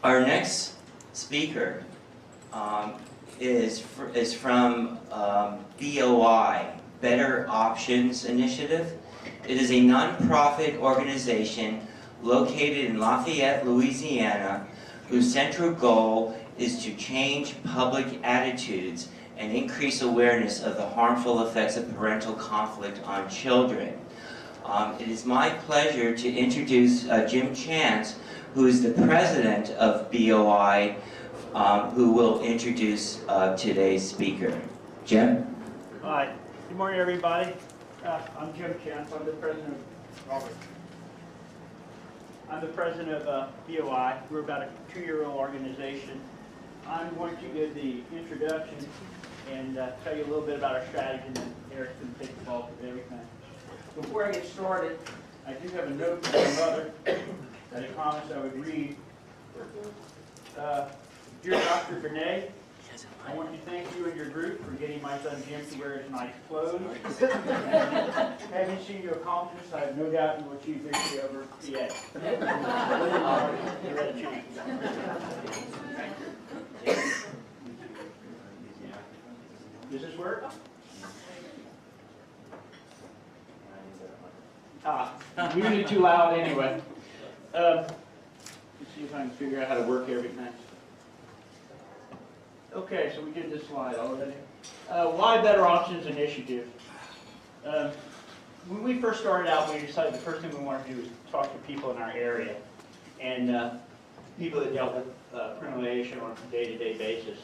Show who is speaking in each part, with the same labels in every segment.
Speaker 1: Our next speaker is from BOI, Better Options Initiative. It is a nonprofit organization located in Lafayette, Louisiana, whose central goal is to change public attitudes and increase awareness of the harmful effects of parental conflict on children. It is my pleasure to introduce Jim Chance, who is the president of BOI, who will introduce today's speaker. Jim?
Speaker 2: Hi. Good morning, everybody. I'm Jim Chance. I'm the president of Robert. I'm the president of BOI. We're about a 2-year-old organization. I'm going to give the introduction and tell you a little bit about our strategy, and then Eric's going to take the bulk of everything. Before I get started, I do have a note from my mother that I promised I would read. Dear Dr. Bernay, I want to thank you and your group for getting my son Jim to wear his nice clothes. Having seen you accomplish this, I have no doubt you will achieve victory over PA. Does this work? Usually too loud anyway. Let's see if I can figure out how to work everything. Okay, so we did this slide already. Why Better Options Initiative? When we first started out, we decided the first thing we wanted to do was talk to people in our area and people that dealt with parental alienation on a day-to-day basis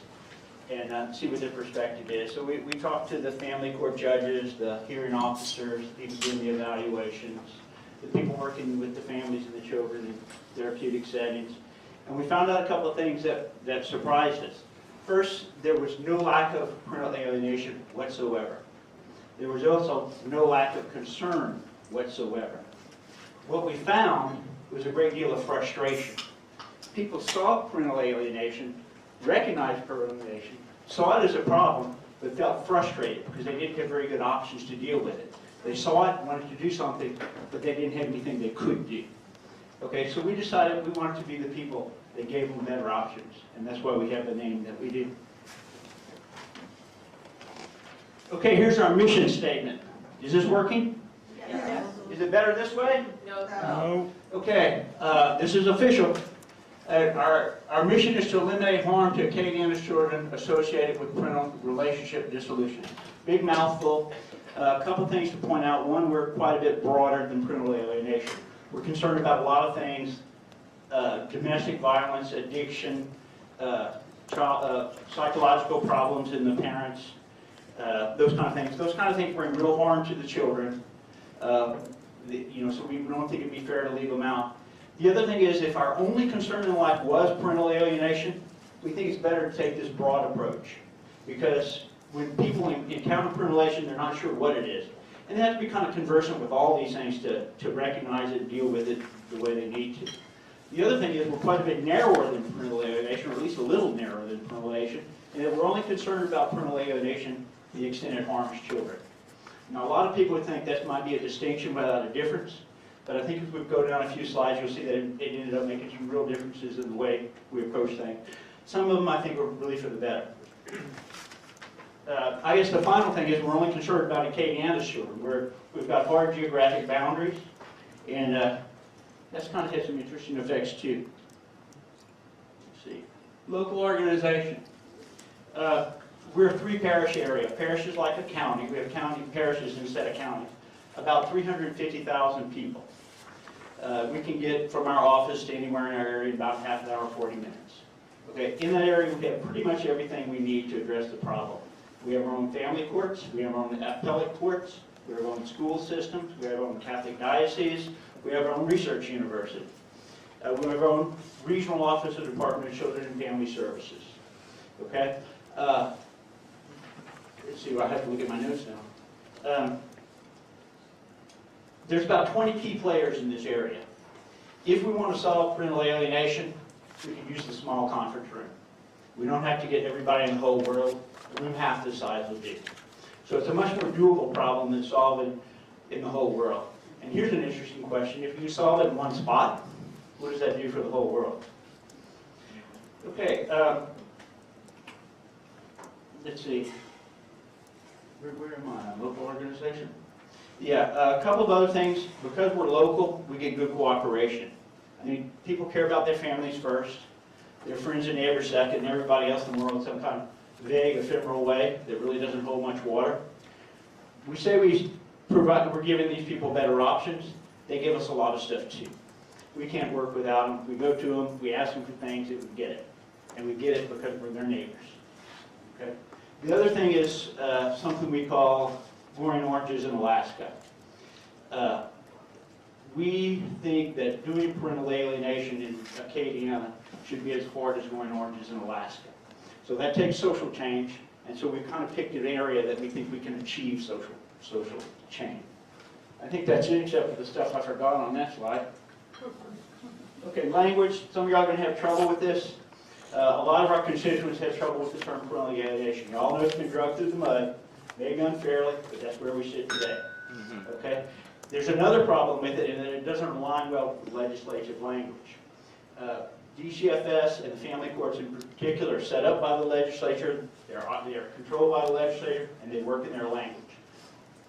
Speaker 2: and see what their perspective is. So we talked to the family court judges, the hearing officers, people doing the evaluations, the people working with the families and the children in therapeutic settings. And we found out a couple of things that surprised us. First, there was no lack of parental alienation whatsoever. There was also no lack of concern whatsoever. What we found was a great deal of frustration. People saw parental alienation, recognized parental alienation, saw it as a problem, but felt frustrated because they didn't have very good options to deal with it. They saw it, wanted to do something, but they didn't have anything they could do. Okay, so we decided we wanted to be the people that gave them better options, and that's why we have the name that we do. Okay, here's our mission statement. Is this working?
Speaker 3: Yes.
Speaker 2: Is it better this way?
Speaker 3: No.
Speaker 2: Okay, this is official. Our mission is to eliminate harm to Acadiana's children associated with parental relationship dissolution. Big mouthful. A couple things to point out. One, we're quite a bit broader than parental alienation. We're concerned about a lot of things, domestic violence, addiction, psychological problems in the parents, those kind of things. Those kind of things bring real harm to the children. So we don't think it'd be fair to leave them out. The other thing is, if our only concern in life was parental alienation, we think it's better to take this broad approach. Because when people encounter parental alienation, they're not sure what it is. And they have to be kind of conversant with all these things to recognize it and deal with it the way they need to. The other thing is, we're quite a bit narrower than parental alienation, or at least a little narrower than parental alienation, and that we're only concerned about parental alienation to the extent it harms children. Now, a lot of people would think that might be a distinction without a difference, but I think if we go down a few slides, you'll see that it ended up making some real differences in the way we approach things. Some of them, I think, are really for the better. I guess the final thing is we're only concerned about Acadiana's children. We've got hard geographic boundaries, and that's kind of had some interesting effects too. Let's see. Local organization. We're a 3-parish area. Parish is like a county. We have county parishes instead of counties. About 350,000 people. We can get from our office to anywhere in our area in about half an hour, 40 minutes. Okay, in that area we have pretty much everything we need to address the problem. We have our own family courts, we have our own appellate courts, we have our own school systems, we have our own Catholic diocese, we have our own research university. We have our own regional office of Department of Children and Family Services. Okay? Let's see, I have to look at my notes now. There's about 20 key players in this area. If we want to solve parental alienation, we can use the small conference room. We don't have to get everybody in the whole world. A room half the size will do. So it's a much more doable problem than solving in the whole world. And here's an interesting question. If you solve it in one spot, what does that do for the whole world? Okay, let's see. Where am I? Local organization? Yeah, a couple of other things. Because we're local, we get good cooperation. I mean, people care about their families first, their friends and neighbors second, and everybody else in the world in some kind of vague, ephemeral way that really doesn't hold much water. We say we're giving these people better options. They give us a lot of stuff too. We can't work without them. We go to them, we ask them for things, and we get it. And we get it because we're their neighbors. Okay? The other thing is something we call growing oranges in Alaska. We think that doing parental alienation in Acadiana should be as hard as growing oranges in Alaska. So that takes social change, and so we kind of picked an area that we think we can achieve social change. I think that's it, except for the stuff I forgot on that slide. Okay, language. Some of y'all are going to have trouble with this. A lot of our constituents have trouble with the term parental alienation. You all know it's been dragged through the mud, maybe unfairly, but that's where we sit today. Okay? There's another problem with it, and that it doesn't align well with legislative language. DCFS and the family courts in particular are set up by the legislature, they are controlled by the legislature, and they work in their language.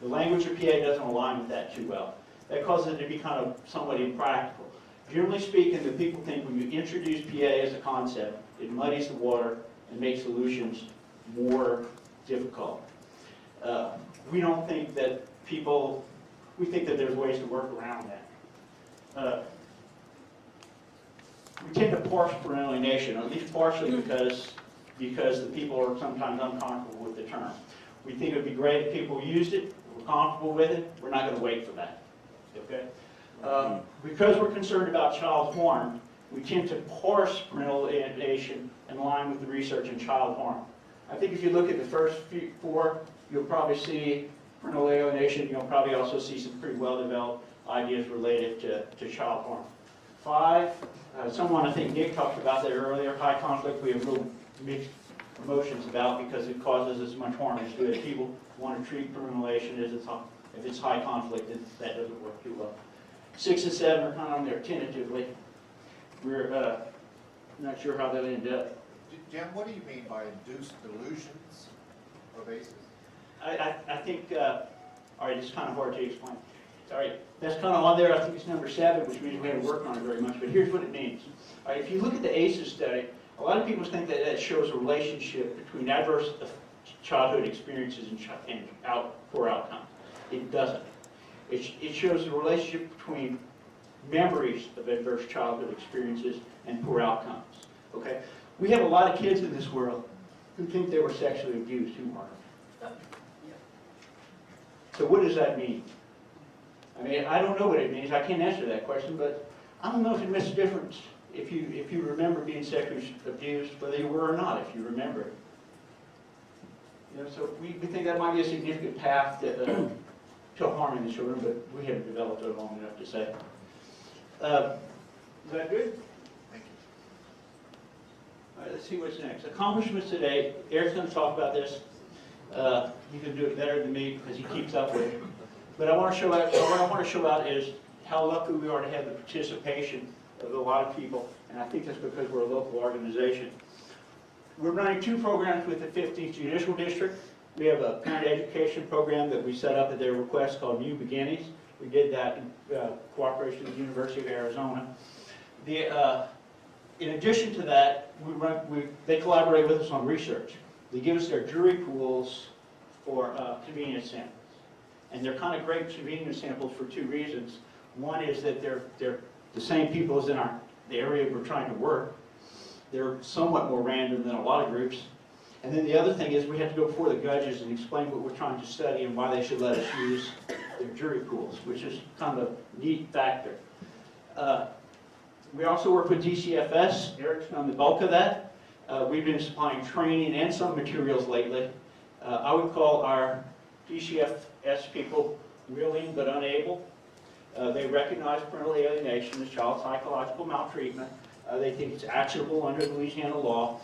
Speaker 2: The language of PA doesn't align with that too well. That causes it to be kind of somewhat impractical. Generally speaking, the people think when you introduce PA as a concept, it muddies the water and makes solutions more difficult. We don't think that we think that there's ways to work around that. We tend to parse parental alienation, at least partially because the people are sometimes uncomfortable with the term. We think it would be great if people used it, we're comfortable with it, we're not going to wait for that. Okay? Because we're concerned about child harm, we tend to parse parental alienation in line with the research in child harm. I think if you look at the first four, you'll probably see parental alienation. You'll probably also see some pretty well-developed ideas related to child harm. 5, someone, I think Nick talked about that earlier, high conflict, we have real mixed emotions about because it causes as much harm as good. People want to treat parental alienation as if it's high conflict, that doesn't work too well. 6 and 7 are kind of on there tentatively. We're not sure how they'll end up.
Speaker 3: Jim, what do you mean by induced delusions or basis?
Speaker 2: I think, all right, it's kind of hard to explain. Sorry, that's kind of on there. I think it's number 7, which means we haven't worked on it very much, but here's what it means. All right, if you look at the ACEs study, a lot of people think that that shows a relationship between adverse childhood experiences and poor outcomes. It doesn't. It shows a relationship between memories of adverse childhood experiences and poor outcomes. Okay? We have a lot of kids in this world who think they were sexually abused. Who aren't? So what does that mean? I mean, I don't know what it means. I can't answer that question, but I don't know if it makes a difference if you remember being sexually abused, whether you were or not, if you remember it. You know, so we think that might be a significant path to harming the children, but we haven't developed it long enough to say. Is that good?
Speaker 3: Thank you.
Speaker 2: All right, let's see what's next. Accomplishments today. Eric's going to talk about this. He can do it better than me because he keeps up with it. But what I want to show out is how lucky we are to have the participation of a lot of people, and I think that's because we're a local organization. We're running 2 programs with the 15th Judicial District. We have a parent education program that we set up at their request called New Beginnings. We did that in cooperation with the University of Arizona. In addition to that, they collaborate with us on research. They give us their jury pools for convenience samples. And they're kind of great convenience samples for 2 reasons. One is that they're the same people as in the area we're trying to work. They're somewhat more random than a lot of groups. And then the other thing is we have to go before the judges and explain what we're trying to study and why they should let us use their jury pools, which is kind of a neat factor. We also work with DCFS. Eric's done the bulk of that. We've been supplying training and some materials lately. I would call our DCFS people willing but unable. They recognize parental alienation as child psychological maltreatment. They think it's actionable under Louisiana law.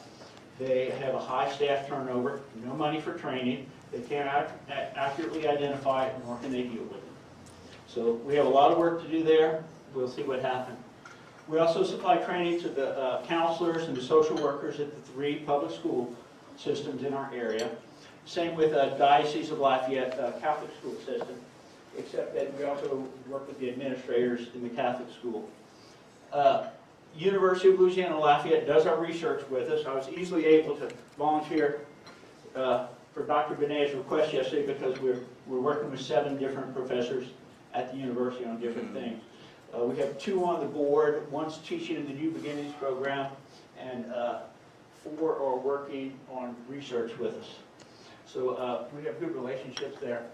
Speaker 2: They have a high staff turnover, no money for training. They can't accurately identify it, nor can they deal with it. So we have a lot of work to do there. We'll see what happens. We also supply training to the counselors and the social workers at the 3 public school systems in our area. Same with Diocese of Lafayette Catholic school system, except that we also work with the administrators in the Catholic school. University of Louisiana Lafayette does our research with us. I was easily able to volunteer for Dr. Benet's request yesterday because we're working with 7 different professors at the university on different things. We have 2 on the board. One's teaching in the New Beginnings program, and 4 are working on research with us. So we have good relationships there.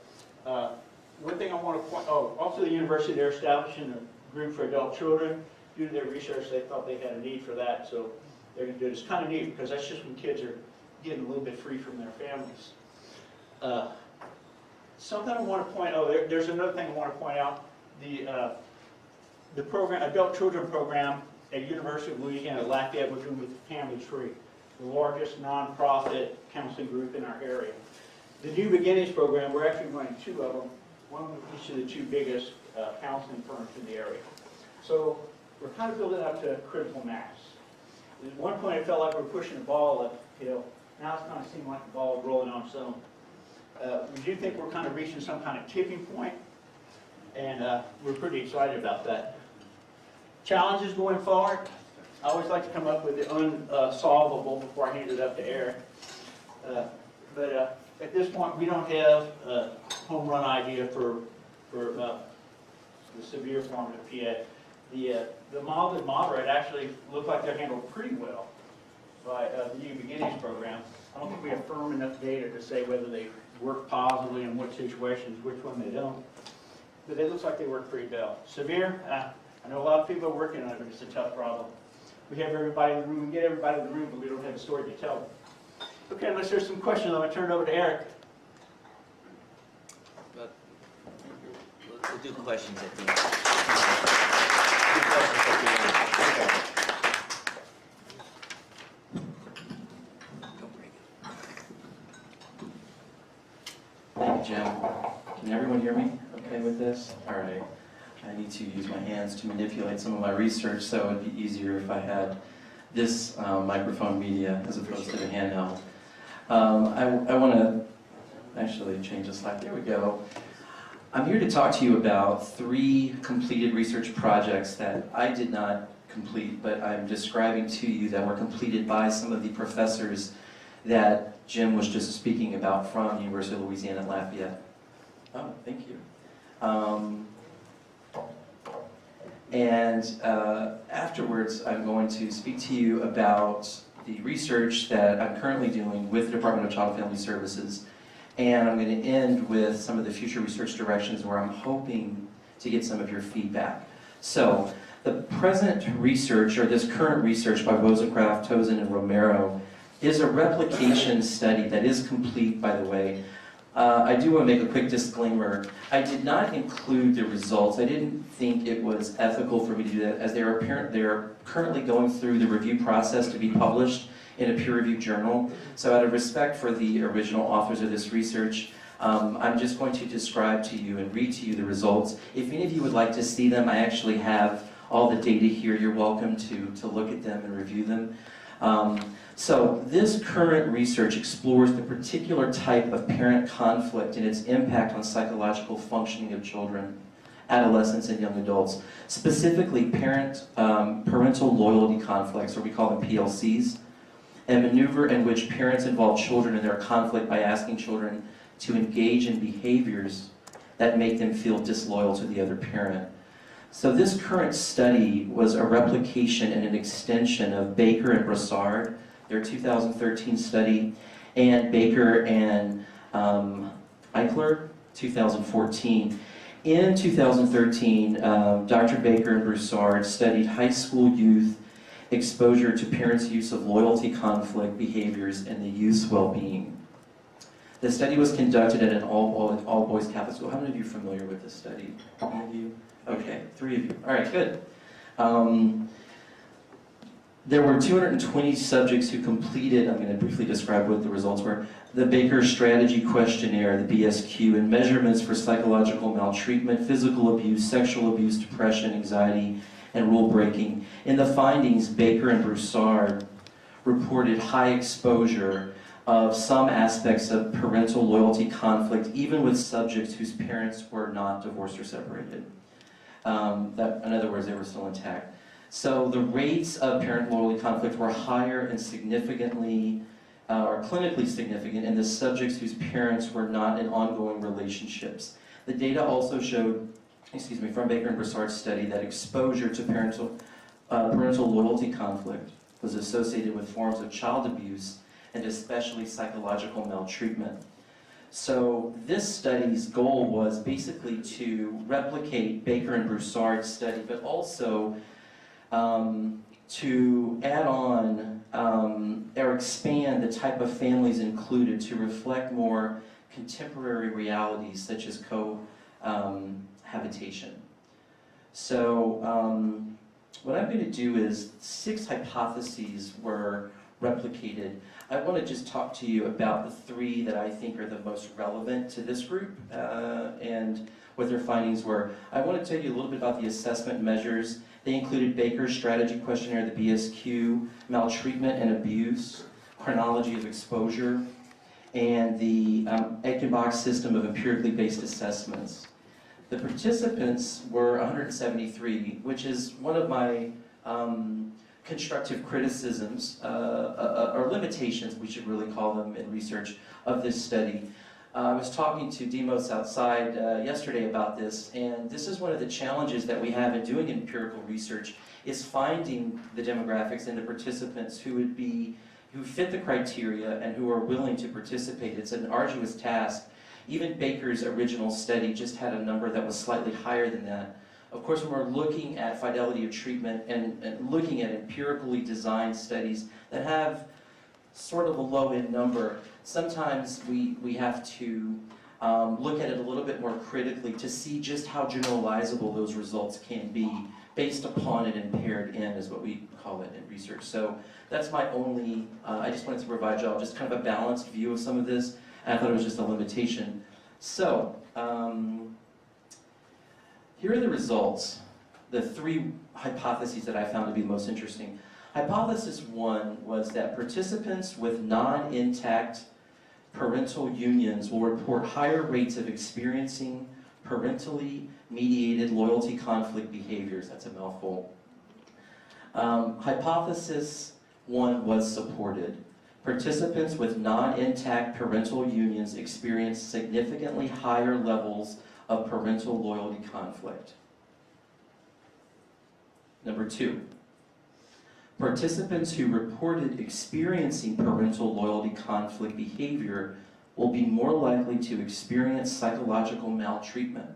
Speaker 2: One thing I want to point, also the university, they're establishing a group for adult children. Due to their research, they thought they had a need for that, so they're going to do it. It's kind of neat because that's just when kids are getting a little bit free from their families. Something I want to point out, there's another thing I want to point out. The program, adult children program at University of Louisiana at Lafayette, we're doing with Family Tree, the largest nonprofit counseling group in our area. The New Beginnings program, we're actually running 2 of them, one with each of the 2 biggest counseling firms in the area. So we're kind of building up to critical mass. At one point it felt like we were pushing a ball uphill. Now it's kind of seeming like the ball is rolling on its own. We do think we're kind of reaching some kind of tipping point, and we're pretty excited about that. Challenges going forward, I always like to come up with the unsolvable before I hand it up to Eric. But at this point, we don't have a home run idea for the severe form of PA. The mild and moderate actually look like they're handled pretty well by the New Beginnings program. I don't think we have firm enough data to say whether they work positively in what situations, which one they don't. But it looks like they work pretty well. Severe, I know a lot of people are working on it, but it's a tough problem. We have everybody in the room, we get everybody in the room, but we don't have a story to tell them. Okay, unless there's some questions, I'm going to turn it over to Eric.
Speaker 1: We'll do questions at the end. Do questions at the end. Okay.
Speaker 4: Thank you, Jim. Can everyone hear me okay with this? All right. I need to use my hands to manipulate some of my research, so it would be easier if I had this microphone media as opposed to the handheld. I want to actually change the slide. There we go. I'm here to talk to you about 3 completed research projects that I did not complete, but I'm describing to you that were completed by some of the professors that Jim was just speaking about from the University of Louisiana at Lafayette. Oh, thank you. Afterwards, I'm going to speak to you about the research that I'm currently doing with the Department of Child and Family Services. And I'm going to end with some of the future research directions where I'm hoping to get some of your feedback. So, the present research, or this current research by Wozencraft, Tozin, and Romero, is a replication study that is complete, by the way. I do want to make a quick disclaimer. I did not include the results. I didn't think it was ethical for me to do that, as they are currently going through the review process to be published in a peer-reviewed journal. So out of respect for the original authors of this research, I'm just going to describe to you and read to you the results. If any of you would like to see them, I actually have all the data here. You're welcome to look at them and review them. So this current research explores the particular type of parent conflict and its impact on psychological functioning of children, adolescents, and young adults. Specifically, parental loyalty conflicts, or we call them PLCs, and maneuver in which parents involve children in their conflict by asking children to engage in behaviors that make them feel disloyal to the other parent. So this current study was a replication and an extension of Baker and Broussard, their 2013 study, and Baker and Eichler, 2014. In 2013, Dr. Baker and Broussard studied high school youth exposure to parents' use of loyalty conflict behaviors and the youth's well-being. The study was conducted at an all-boys Catholic school. How many of you are familiar with this study? Any of you? Okay, 3 of you. All right, good. There were 220 subjects who completed, I'm going to briefly describe what the results were, the Baker Strategy Questionnaire, the BSQ, and measurements for psychological maltreatment, physical abuse, sexual abuse, depression, anxiety, and rule breaking. In the findings, Baker and Broussard reported high exposure of some aspects of parental loyalty conflict, even with subjects whose parents were not divorced or separated. In other words, they were still intact. So the rates of parent loyalty conflict were higher and significantly, or clinically significant, in the subjects whose parents were not in ongoing relationships. The data also showed, from Baker and Broussard's study, that exposure to parental loyalty conflict was associated with forms of child abuse and especially psychological maltreatment. So this study's goal was basically to replicate Baker and Broussard's study, but also to add on or expand the type of families included to reflect more contemporary realities such as cohabitation. So what I'm going to do is 6 hypotheses were replicated. I want to just talk to you about the 3 that I think are the most relevant to this group and what their findings were. I want to tell you a little bit about the assessment measures. They included Baker's strategy questionnaire, the BSQ, maltreatment and abuse, chronology of exposure, and the Aitkenbach system of empirically based assessments. The participants were 173, which is one of my constructive criticisms, or limitations, we should really call them in research, of this study. I was talking to Demos outside yesterday about this, and this is one of the challenges that we have in doing empirical research, is finding the demographics and the participants who fit the criteria and who are willing to participate. It's an arduous task. Even Baker's original study just had a number that was slightly higher than that. Of course, when we're looking at fidelity of treatment and looking at empirically designed studies that have sort of a low-end number, sometimes we have to look at it a little bit more critically to see just how generalizable those results can be based upon an impaired N, is what we call it in research. So that's my only, I just wanted to provide y'all just kind of a balanced view of some of this, and I thought it was just a limitation. So, here are the results, the 3 hypotheses that I found to be the most interesting. Hypothesis 1 was that participants with non-intact parental unions will report higher rates of experiencing parentally mediated loyalty conflict behaviors. That's a mouthful. Hypothesis 1 was supported. Participants with non-intact parental unions experience significantly higher levels of parental loyalty conflict. Number 2, participants who reported experiencing parental loyalty conflict behavior will be more likely to experience psychological maltreatment.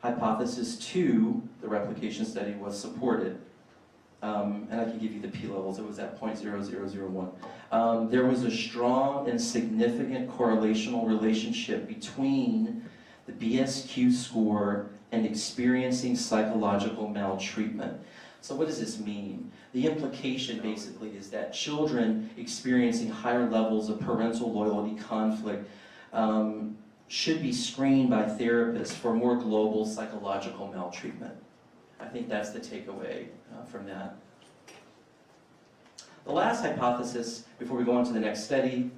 Speaker 4: Hypothesis 2, the replication study, was supported. And I can give you the p-levels, it was at 0.0001. There was a strong and significant correlational relationship between the BSQ score and experiencing psychological maltreatment. So what does this mean? The implication basically is that children experiencing higher levels of parental loyalty conflict should be screened by therapists for more global psychological maltreatment. I think that's the takeaway from that. The last hypothesis, before we go on to the next study,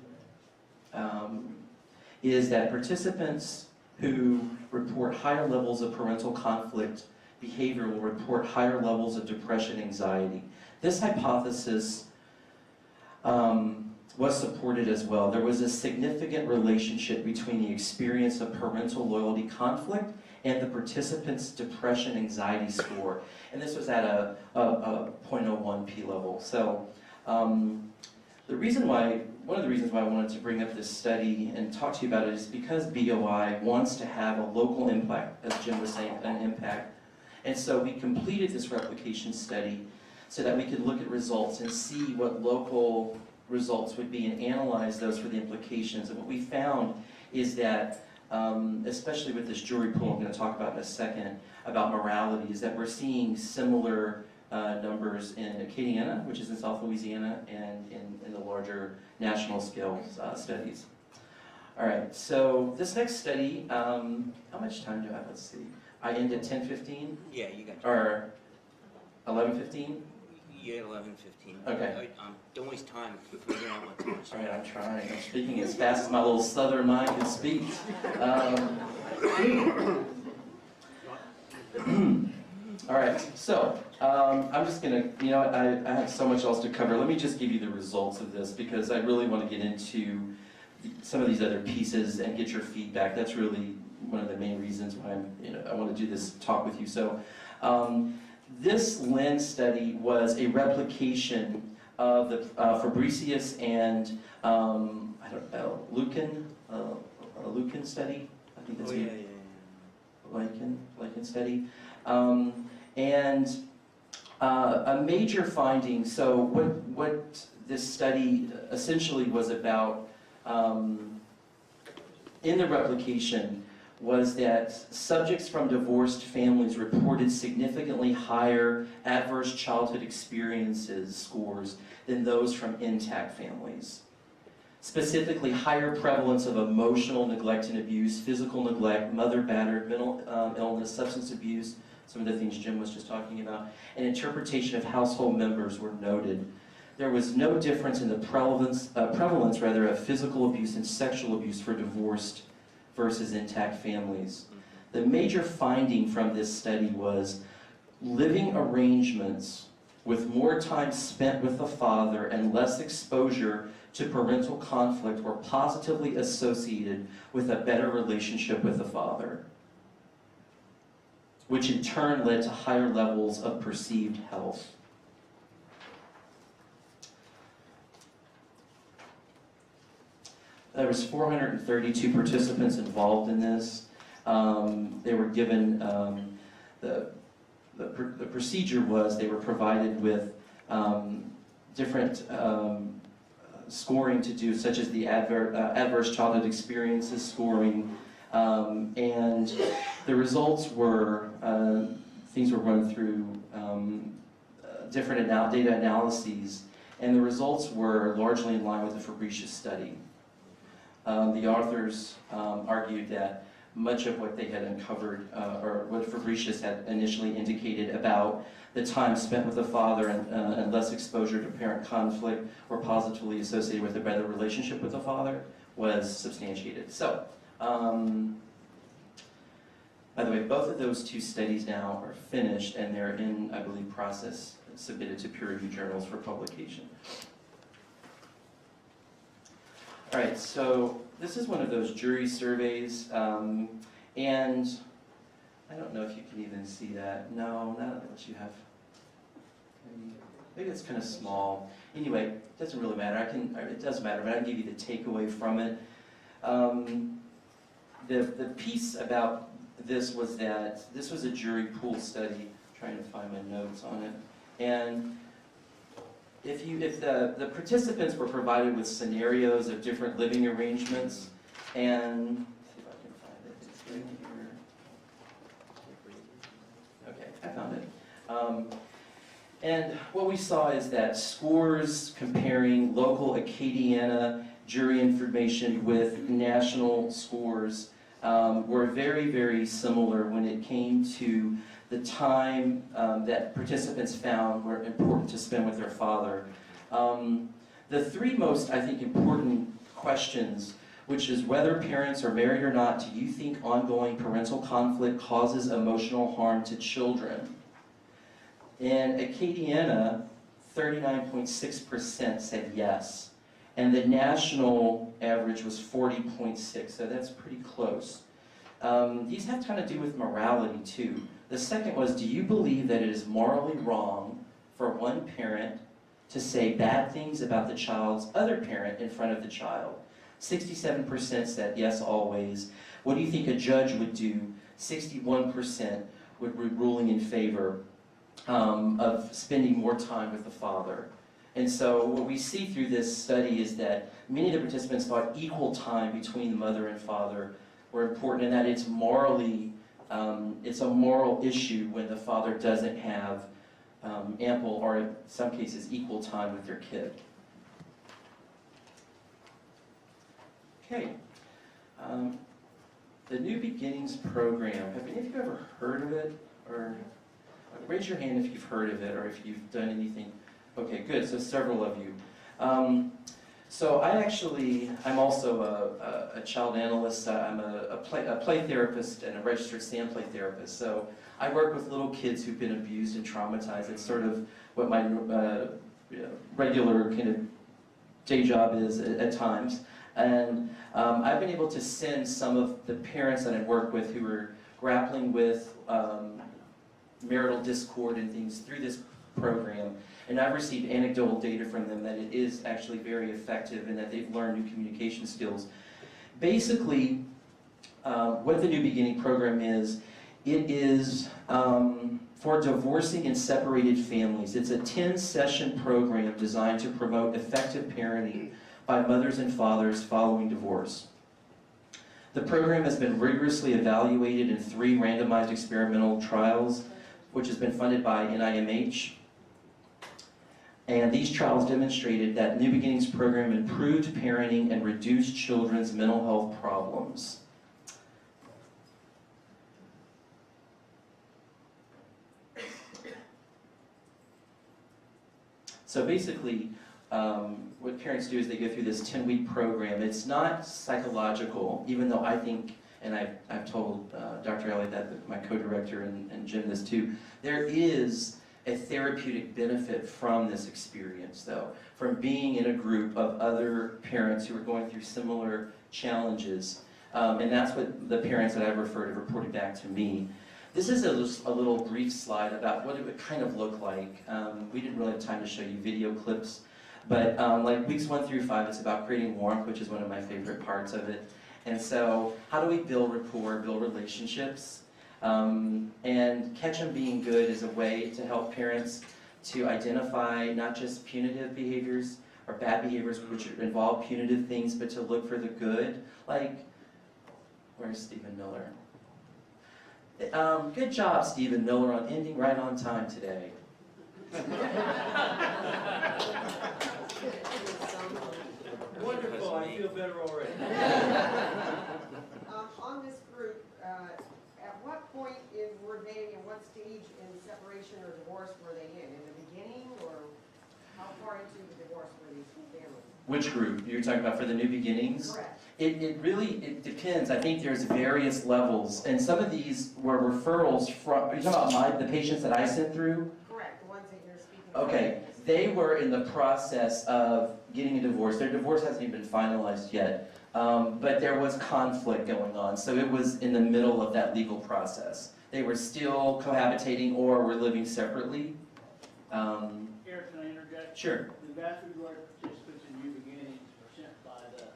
Speaker 4: is that participants who report higher levels of parental conflict behavior will report higher levels of depression and anxiety. This hypothesis was supported as well. There was a significant relationship between the experience of parental loyalty conflict and the participant's depression anxiety score. And this was at a 0.01 p-level. So one of the reasons why I wanted to bring up this study and talk to you about it is because BOI wants to have a local impact, as Jim was saying, an impact. And so we completed this replication study so that we could look at results and see what local results would be and analyze those for the implications. And what we found is that, especially with this jury pool I'm going to talk about in a second, about morality, is that we're seeing similar numbers in Acadiana, which is in South Louisiana, and in the larger national scale studies. All right, so this next study, how much time do I have? Let's see. I end at 10:15
Speaker 1: Yeah, you got
Speaker 4: or 11:15?
Speaker 1: you at 11:15.
Speaker 4: Okay.
Speaker 1: Don't waste time figuring out what to
Speaker 4: All right, I'm trying. I'm speaking as fast as my little southern mind can speak. All right, so I'm just gonna, I have so much else to cover. Let me just give you the results of this because I really want to get into some of these other pieces and get your feedback. That's really one of the main reasons why I want to do this talk with you. So this lens study was a replication of the Fabricius and I don't know, Lucan study. I think that's Lincoln study. And a major finding, so what this study essentially was about in the replication was that subjects from divorced families reported significantly higher adverse childhood experiences scores than those from intact families. Specifically, higher prevalence of emotional neglect and abuse, physical neglect, mother battered, mental illness, substance abuse, some of the things Jim was just talking about, and interpretation of household members were noted. There was no difference in the prevalence of physical abuse and sexual abuse for divorced versus intact families. The major finding from this study was living arrangements with more time spent with the father and less exposure to parental conflict were positively associated with a better relationship with the father, which in turn led to higher levels of perceived health. There was 432 participants involved in this. They were given, the procedure was they were provided with different scoring to do, such as the adverse childhood experiences scoring, and the results were, things were run through different data analyses, and the results were largely in line with the Fabricius study. The authors argued that much of what they had uncovered, or what Fabricius had initially indicated about the time spent with the father and less exposure to parent conflict were positively associated with a better relationship with the father, was substantiated. So, by the way, both of those two studies now are finished and they're in, I believe, process submitted to peer-reviewed journals for publication. All right, so this is one of those jury surveys, and I don't know if you can even see that. No, not unless you have, maybe it's kind of small. Anyway, it doesn't really matter. It does matter, but I can give you the takeaway from it. The piece about this was that this was a jury pool study. I'm trying to find my notes on it, and if the participants were provided with scenarios of different living arrangements, and let's see if I can find it. It's right here. Okay, I found it. And what we saw is that scores comparing local Acadiana jury information with national scores were very, very similar when it came to the time that participants found were important to spend with their father. The three most, I think, important questions, which is whether parents are married or not, do you think ongoing parental conflict causes emotional harm to children? In Acadiana, 39.6% said yes, and the national average was 40.6%, so that's pretty close. These have kind of to do with morality too. The second was, do you believe that it is morally wrong for one parent to say bad things about the child's other parent in front of the child? 67% said yes, always. What do you think a judge would do? 61% would be ruling in favor of spending more time with the father. And so what we see through this study is that many of the participants thought equal time between the mother and father were important, and that it's morally, it's a moral issue when the father doesn't have ample, or in some cases, equal time with their kid. The New Beginnings program, have any of you ever heard of it? Or raise your hand if you've heard of it or if you've done anything. Okay, good, so several of you. So I'm also a child analyst. I'm a play therapist and a registered stand play therapist. So I work with little kids who've been abused and traumatized. It's sort of what my regular kind of day job is at times. And I've been able to send some of the parents that I work with who are grappling with marital discord and things through this program. And I've received anecdotal data from them that it is actually very effective and that they've learned new communication skills. Basically, what the New Beginning program is, it is for divorcing and separated families. It's a 10-session program designed to promote effective parenting by mothers and fathers following divorce. The program has been rigorously evaluated in 3 randomized experimental trials, which has been funded by NIMH. And these trials demonstrated that New Beginnings program improved parenting and reduced children's mental health problems. So basically, what parents do is they go through this 10-week program. It's not psychological, even though I think, and I've told Dr. Elliott, that my co-director, and Jim this too, there is a therapeutic benefit from this experience, though, from being in a group of other parents who are going through similar challenges. And that's what the parents that I've referred have reported back to me. This is a little brief slide about what it would kind of look like. We didn't really have time to show you video clips, but like weeks 1 through 5, it's about creating warmth, which is one of my favorite parts of it. And so, how do we build rapport, build relationships? And Catch 'em Being Good is a way to help parents to identify not just punitive behaviors or bad behaviors which involve punitive things, but to look for the good. Like, where's Stephen Miller? Good job, Stephen Miller, on ending right on time today.
Speaker 5: Wonderful, I feel better already.
Speaker 6: On this group, at what point were they, in what stage in separation or divorce were they in? In the beginning, or how far into the divorce were these families?
Speaker 4: Which group? You're talking about for the New Beginnings?
Speaker 6: Correct.
Speaker 4: It really depends. I think there's various levels, and some of these were referrals from, are you talking about the patients that I sent through?
Speaker 6: Correct, the ones that you're speaking about.
Speaker 4: Okay, they were in the process of getting a divorce. Their divorce hasn't even been finalized yet, but there was conflict going on, so it was in the middle of that legal process. They were still cohabitating or were living separately.
Speaker 2: Eric, can I interject?
Speaker 4: Sure.
Speaker 2: The vast majority of participants in New Beginnings are sent by the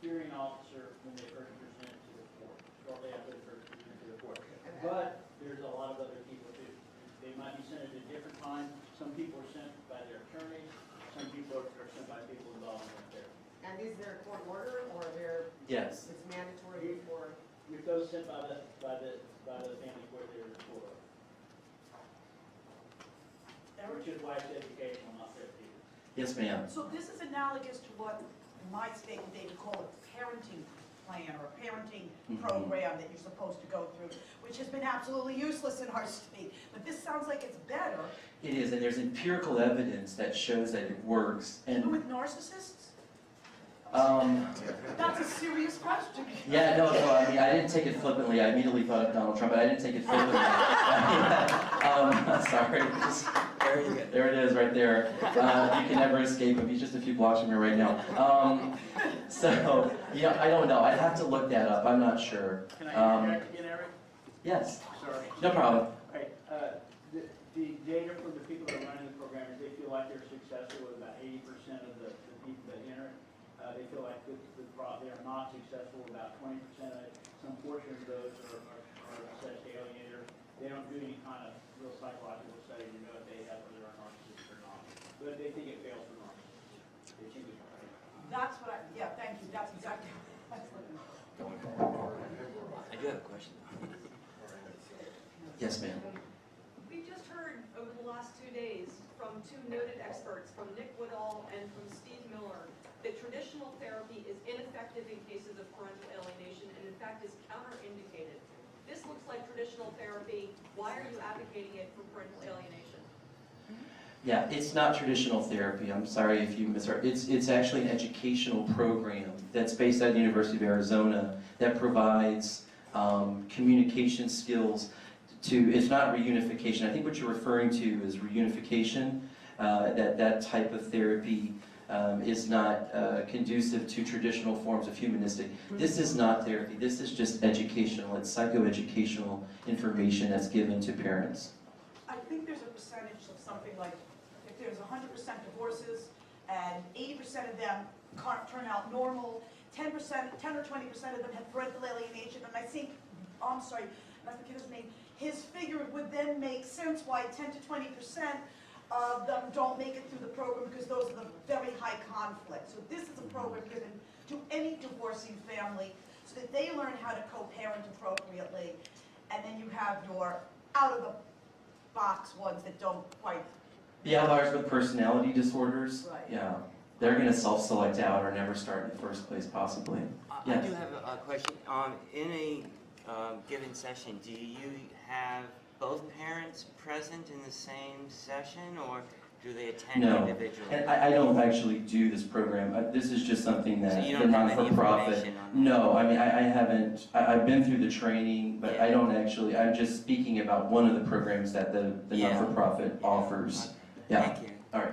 Speaker 2: hearing officer when they first present to the court, shortly after they first present to the court. But there's a lot of other people too. They might be sent at a different time. Some people are sent by their attorneys. Some people are sent by people involved in therapy.
Speaker 6: And is there a court order, or
Speaker 4: Yes.
Speaker 6: it's mandatory for?
Speaker 2: If those sent by the family where they're in court. Which is why it's educational, not therapeutic.
Speaker 4: Yes, ma'am.
Speaker 7: So this is analogous to what in my state they would call a parenting plan or a parenting program that you're supposed to go through, which has been absolutely useless in our state. But this sounds like it's better.
Speaker 4: It is, and there's empirical evidence that shows that it works.
Speaker 7: Even
Speaker 4: And
Speaker 7: with narcissists?
Speaker 4: um,
Speaker 7: That's a serious question.
Speaker 4: yeah, no, I mean, I didn't take it flippantly. I immediately thought of Donald Trump, but I didn't take it flippantly. Sorry. There it is, right there. You can never escape him. He's just a few blocks from here right now. So, yeah, I don't know. I'd have to look that up. I'm not sure.
Speaker 2: Can I interject again, Eric?
Speaker 4: Yes,
Speaker 2: Sorry.
Speaker 4: no problem.
Speaker 2: Okay, the data from the people that are running the program is they feel like they're successful with about 80% of the people that enter. They feel like they are not successful with about 20% of it. Some portion of those are assessed alienator. They don't do any kind of real psychological study to know if they have whether they're narcissists or not. But they think it fails for narcissists. They think it's right.
Speaker 7: That's what yeah, thank you. That's exactly what I was looking for.
Speaker 5: I do have a question.
Speaker 4: Yes, ma'am.
Speaker 8: We just heard over the last 2 days from 2 noted experts, from Nick Woodall and from Steve Miller, that traditional therapy is ineffective in cases of parental alienation and in fact is counterproductive Why are you advocating it for parental alienation?
Speaker 4: Yeah, it's not traditional therapy. I'm sorry if you misheard. It's actually an educational program that's based at the University of Arizona that provides communication skills it's not reunification. I think what you're referring to is reunification. That type of therapy is not conducive to traditional forms of humanistic. This is not therapy. This is just educational. It's psychoeducational information that's given to parents.
Speaker 7: I think there's a percentage of something like, if there's 100% divorces and 80% of them can't turn out normal, 10 or 20% of them have parental alienation, and I think, I'm sorry, I forget his name, his figure would then make sense why 10 to 20% of them don't make it through the program, because those are the very high conflict. So this is a program given to any divorcing family so that they learn how to co-parent appropriately, and then you have your out-of-the-box ones that don't quite.
Speaker 4: The outliers with personality disorders,
Speaker 7: Right.
Speaker 4: yeah, they're going to self-select out or never start in the first place, possibly.
Speaker 1: I
Speaker 4: Yes.
Speaker 1: do have a question. In a given session, do you have both parents present in the same session, or do they attend
Speaker 4: No,
Speaker 1: individually?
Speaker 4: and I don't actually do this program. This is just something that
Speaker 1: So you
Speaker 4: the
Speaker 1: don't have any
Speaker 4: non-for-profit.
Speaker 1: information on that?
Speaker 4: No, I mean, I haven't, I've been through the training, but I
Speaker 1: Yeah.
Speaker 4: don't actually, I'm just speaking about one of the programs that the
Speaker 1: Yeah.
Speaker 4: non-for-profit offers.
Speaker 1: Okay.
Speaker 4: Yeah.
Speaker 1: Thank you.
Speaker 4: All right.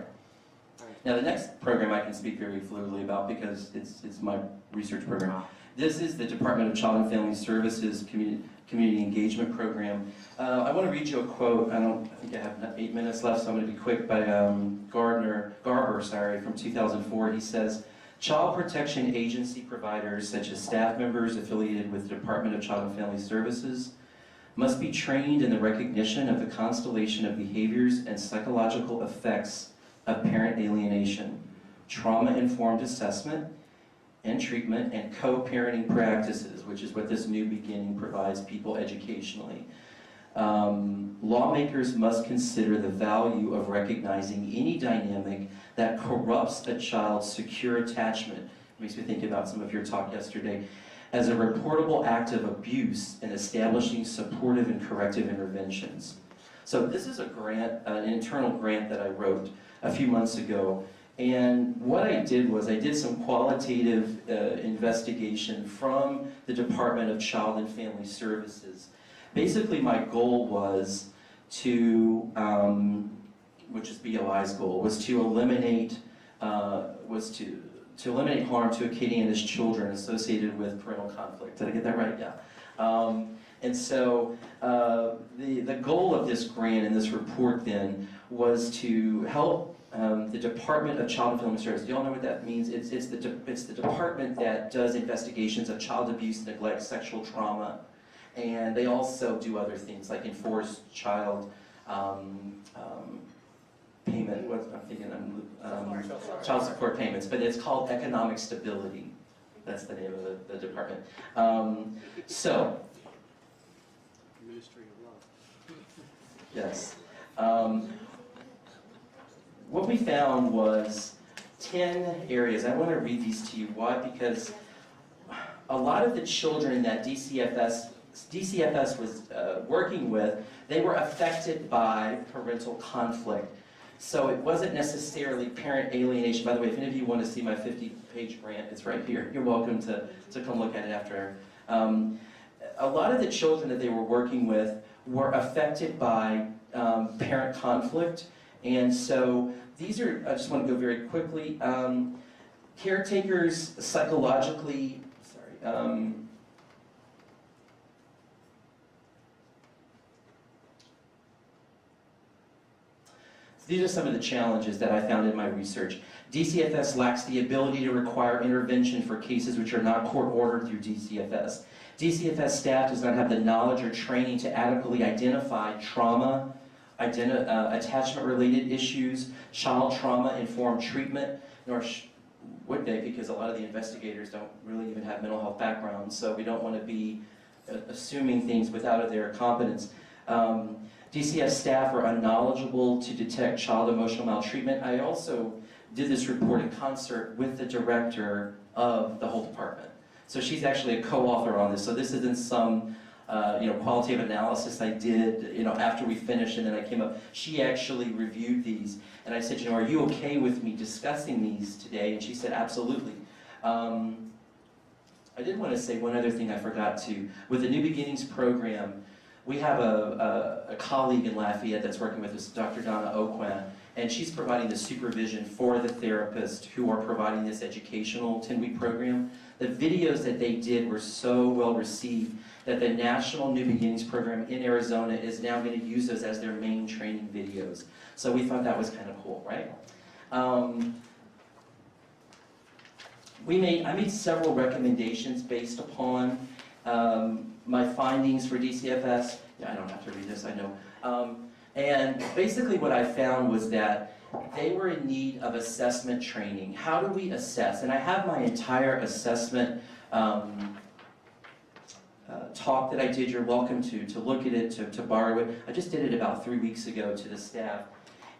Speaker 1: All right.
Speaker 4: Now, the next program I can speak very fluidly about because it's my research program. This is the Department of Child and Family Services Community Engagement Program. I want to read you a quote. I think I have 8 minutes left, so I'm going to be quick, by Garber, from 2004. He says, child protection agency providers, such as staff members affiliated with the Department of Child and Family Services, must be trained in the recognition of the constellation of behaviors and psychological effects of parent alienation, trauma-informed assessment and treatment, and co-parenting practices, which is what this new beginning provides people educationally. Lawmakers must consider the value of recognizing any dynamic that corrupts a child's secure attachment. Makes me think about some of your talk yesterday, as a reportable act of abuse in establishing supportive and corrective interventions. So this is a grant, an internal grant that I wrote a few months ago. And what I did was I did some qualitative investigation from the Department of Child and Family Services. Basically, my goal was to, which is BOI's goal, was to eliminate, to eliminate harm to Katie and his children associated with parental conflict. Did I get that right? Yeah. And so the goal of this grant and this report then was to help the Department of Child and Family Services. Do y'all know what that means? It's the department that does investigations of child abuse, neglect, sexual trauma, and they also do other things like enforce child payment. What I'm thinking, child support payments, but it's called economic stability. That's the name of the department. So.
Speaker 5: Ministry of Love.
Speaker 4: Yes. What we found was 10 areas. I want to read these to you. Why? Because a lot of the children that DCFS was working with, they were affected by parental conflict. So it wasn't necessarily parent alienation. By the way, if any of you want to see my 50-page grant, it's right here. You're welcome to come look at it after. A lot of the children that they were working with were affected by parent conflict. And so these are, I just want to go very quickly, caretakers psychologically, these are some of the challenges that I found in my research. DCFS lacks the ability to require intervention for cases which are not court-ordered through DCFS. DCFS staff does not have the knowledge or training to adequately identify trauma, attachment-related issues, child trauma-informed treatment, nor would they, because a lot of the investigators don't really even have mental health backgrounds, so we don't want to be assuming things without their competence. DCF staff are unknowledgeable to detect child emotional maltreatment. I also did this report in concert with the director of the whole department. So she's actually a co-author on this, so this isn't some qualitative analysis I did, after we finished, and then I came up. She actually reviewed these, and I said, are you okay with me discussing these today? And she said, absolutely. I did want to say one other thing I forgot to. With the New Beginnings program, we have a colleague in Lafayette that's working with us, Dr. Donna Oquan, and she's providing the supervision for the therapists who are providing this educational 10-week program. The videos that they did were so well received that the National New Beginnings program in Arizona is now going to use those as their main training videos. So we thought that was kind of cool, right? I made several recommendations based upon my findings for DCFS. Yeah, I don't have to read this, I know. And basically what I found was that they were in need of assessment training. How do we assess? And I have my entire assessment talk that I did. You're welcome to look at it, to borrow it. I just did it about 3 weeks ago to the staff.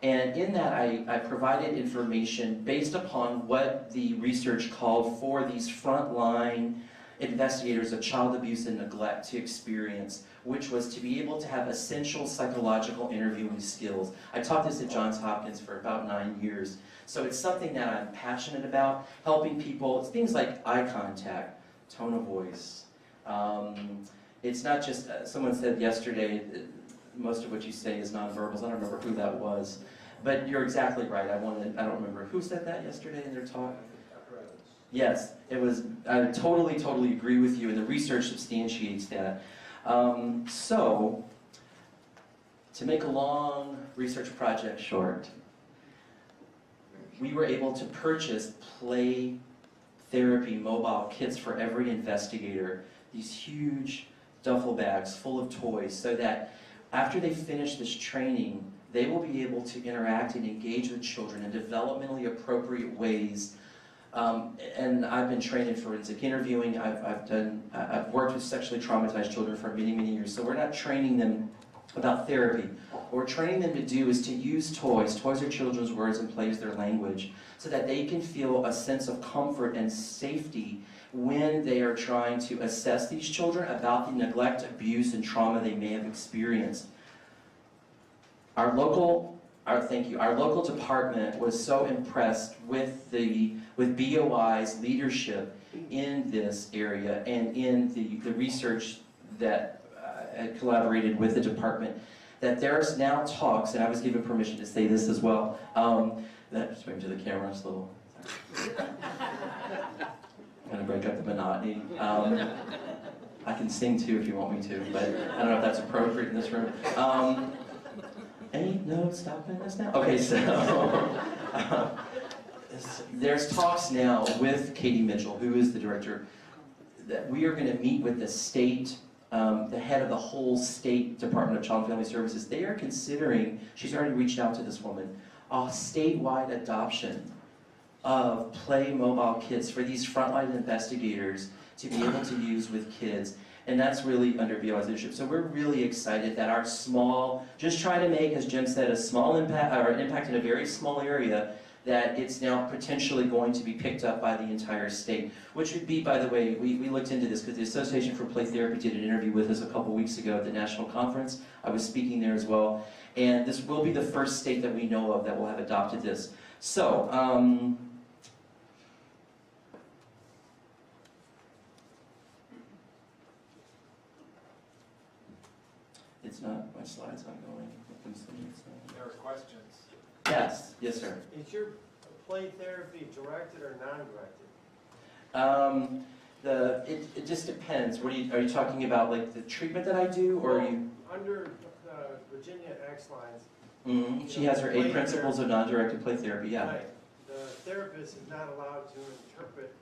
Speaker 4: And in that, I provided information based upon what the research called for these frontline investigators of child abuse and neglect to experience, which was to be able to have essential psychological interviewing skills. I taught this at Johns Hopkins for about 9 years. So it's something that I'm passionate about, helping people. It's things like eye contact, tone of voice. It's not just, someone said yesterday, most of what you say is nonverbals. I don't remember who that was. But you're exactly right. I don't remember who said that yesterday in their talk. Yes, it was. I totally agree with you, and the research substantiates that. So, to make a long research project short, we were able to purchase play therapy mobile kits for every investigator, these huge duffel bags full of toys, so that after they finish this training, they will be able to interact and engage with children in developmentally appropriate ways. And I've been trained in forensic interviewing. I've worked with sexually traumatized children for many, many years. So we're not training them about therapy. What we're training them to do is to use toys. Toys are children's words and plays their language, so that they can feel a sense of comfort and safety when they are trying to assess these children about the neglect, abuse, and trauma they may have experienced. Our local department was so impressed with BOI's leadership in this area and in the research that had collaborated with the department, that there's now talks, and I was given permission to say this as well, just wave to the camera, just a little, kind of break up the monotony. I can sing too if you want me to, but I don't know if that's appropriate in this room. Ain't no stopping us now. Okay, so there's talks now with Katie Mitchell, who is the director, that we are going to meet with the state, the head of the whole state Department of Child and Family Services. They are considering, she's already reached out to this woman, a statewide adoption of play mobile kits for these frontline investigators to be able to use with kids. And that's really under BOI's leadership. So we're really excited that our small, just trying to make, as Jim said, a small impact, or an impact in a very small area, that it's now potentially going to be picked up by the entire state. Which would be, by the way, we looked into this because the Association for Play Therapy did an interview with us a couple weeks ago at the national conference. I was speaking there as well. And this will be the first state that we know of that will have adopted this. So, it's not, my slides aren't going.
Speaker 3: There are questions.
Speaker 4: Yes, yes, sir.
Speaker 5: Is your play therapy directed or non-directed?
Speaker 4: It just depends. What are you talking about, like the treatment that I do, or are you?
Speaker 5: Under Virginia X lines.
Speaker 4: Mm-hmm. She has her 8 principles of non-directed play therapy, yeah.
Speaker 5: Right. The therapist is not allowed to interpret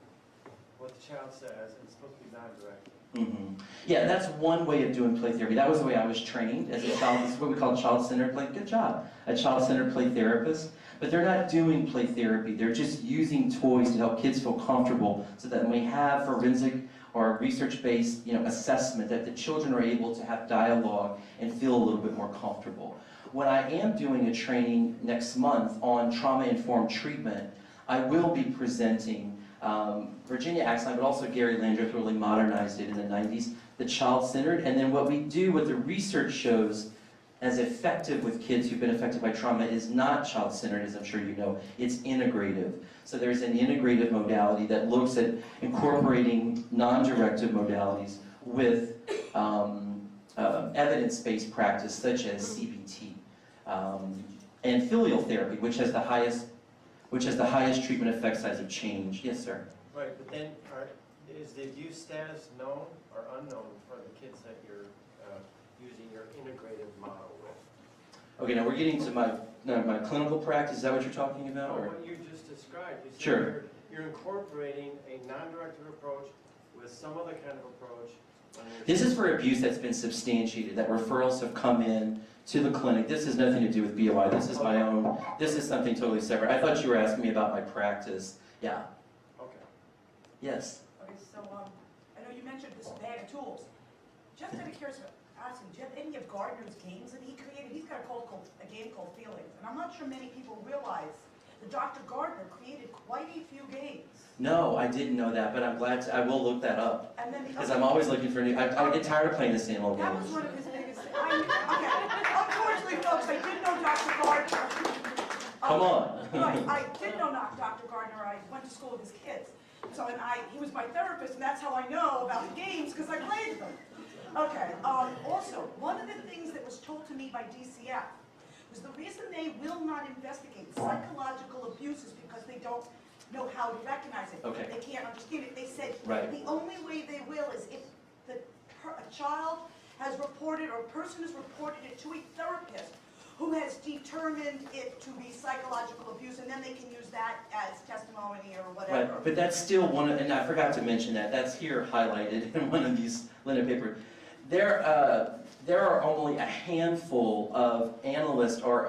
Speaker 5: what the child says. It's supposed to be non-directed.
Speaker 4: Mm-hmm. Yeah, that's one way of doing play therapy. That was the way I was trained as a child. This is what we call child-centered play. Good job. A child-centered play therapist. But they're not doing play therapy. They're just using toys to help kids feel comfortable so that when we have forensic or research-based assessment, that the children are able to have dialogue and feel a little bit more comfortable. When I am doing a training next month on trauma-informed treatment, I will be presenting Virginia Axline, but also Gary Landreth really modernized it in the 90s, the child-centered. And then what we do, what the research shows as effective with kids who've been affected by trauma is not child-centered, as I'm sure you know, it's integrative. So there's an integrative modality that looks at incorporating non-directive modalities with evidence-based practice such as CBT and filial therapy, which has the highest treatment effect size of change. Yes, sir.
Speaker 5: Right, but then is the abuse status known or unknown for the kids that you're using your integrative model with?
Speaker 4: Okay, now we're getting to my clinical practice. Is that what you're talking about?
Speaker 5: Or
Speaker 4: Or?
Speaker 5: what you just described. You said
Speaker 4: Sure.
Speaker 5: You're incorporating a non-directive approach with some other kind of approach.
Speaker 4: This is for abuse that's been substantiated, that referrals have come in to the clinic. This has nothing to do with BOI. This is my own, this is something totally separate. I thought you were asking me about my practice. Yeah.
Speaker 5: Okay.
Speaker 4: Yes.
Speaker 7: Okay, so, I know you mentioned this bag of tools. Just out of curiosity, asking, do you have any of Gardner's games that he created? He's got a game called Feelings, and I'm not sure many people realize that Dr. Gardner created quite a few games.
Speaker 4: No, I didn't know that, but I'm glad I will look that up.
Speaker 7: And then the
Speaker 4: Because
Speaker 7: other-
Speaker 4: I'm always looking for new, I get tired of playing the same old
Speaker 7: That was
Speaker 4: games.
Speaker 7: one of his biggest, okay, unfortunately, folks, I did know Dr. Gardner.
Speaker 4: Come on.
Speaker 7: Right, I did know Dr. Gardner, I went to school with his kids. So, and he was my therapist, and that's how I know about the games, because I played them. Okay, also, one of the things that was told to me by DCF was the reason they will not investigate psychological abuses because they don't know how to recognize it.
Speaker 4: Okay.
Speaker 7: They can't understand it. They said
Speaker 4: Right.
Speaker 7: the only way they will is if a child has reported or a person has reported it to a therapist who has determined it to be psychological abuse, and then they can use that as testimony or whatever.
Speaker 4: Right, but that's still one of, and I forgot to mention that, that's here highlighted in one of these linen paper. There are only a handful of analysts or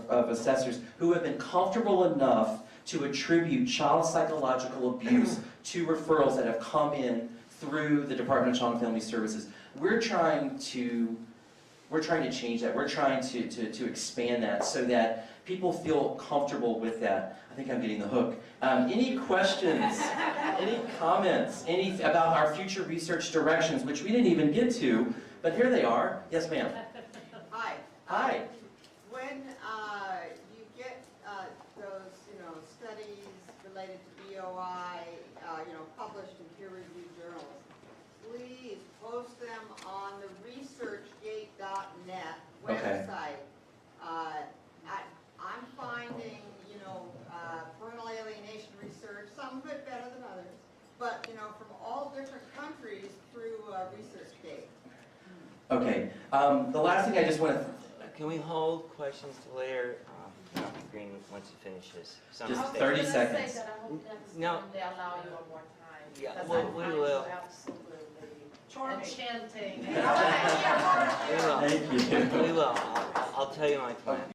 Speaker 4: of assessors who have been comfortable enough to attribute child psychological abuse to referrals that have come in through the Department of Child and Family Services. We're trying to change that. We're trying to expand that so that people feel comfortable with that. I think I'm getting the hook. Any questions, any comments, about our future research directions, which we didn't even get to, but here they are. Yes, ma'am.
Speaker 6: Hi.
Speaker 4: Hi.
Speaker 6: When you get those, studies related to BOI, published in peer-reviewed journals, please post them on the researchgate.net
Speaker 4: Okay.
Speaker 6: website. I'm finding, parental alienation research, some good, better than others, but, from all different countries through ResearchGate.
Speaker 4: Okay. The last thing I just want to.
Speaker 1: Can we hold questions till later? Green wants to finish this. Some
Speaker 4: Just
Speaker 1: mistake.
Speaker 4: 30 seconds.
Speaker 9: I was gonna say that I hope next
Speaker 1: No.
Speaker 9: time they allow you one more time.
Speaker 1: Yeah,
Speaker 9: because
Speaker 1: well,
Speaker 9: I
Speaker 1: we
Speaker 9: find
Speaker 1: will.
Speaker 9: you absolutely
Speaker 7: Charming.
Speaker 9: enchanting.
Speaker 1: We will.
Speaker 4: Thank you.
Speaker 1: We will. I'll tell you my plan.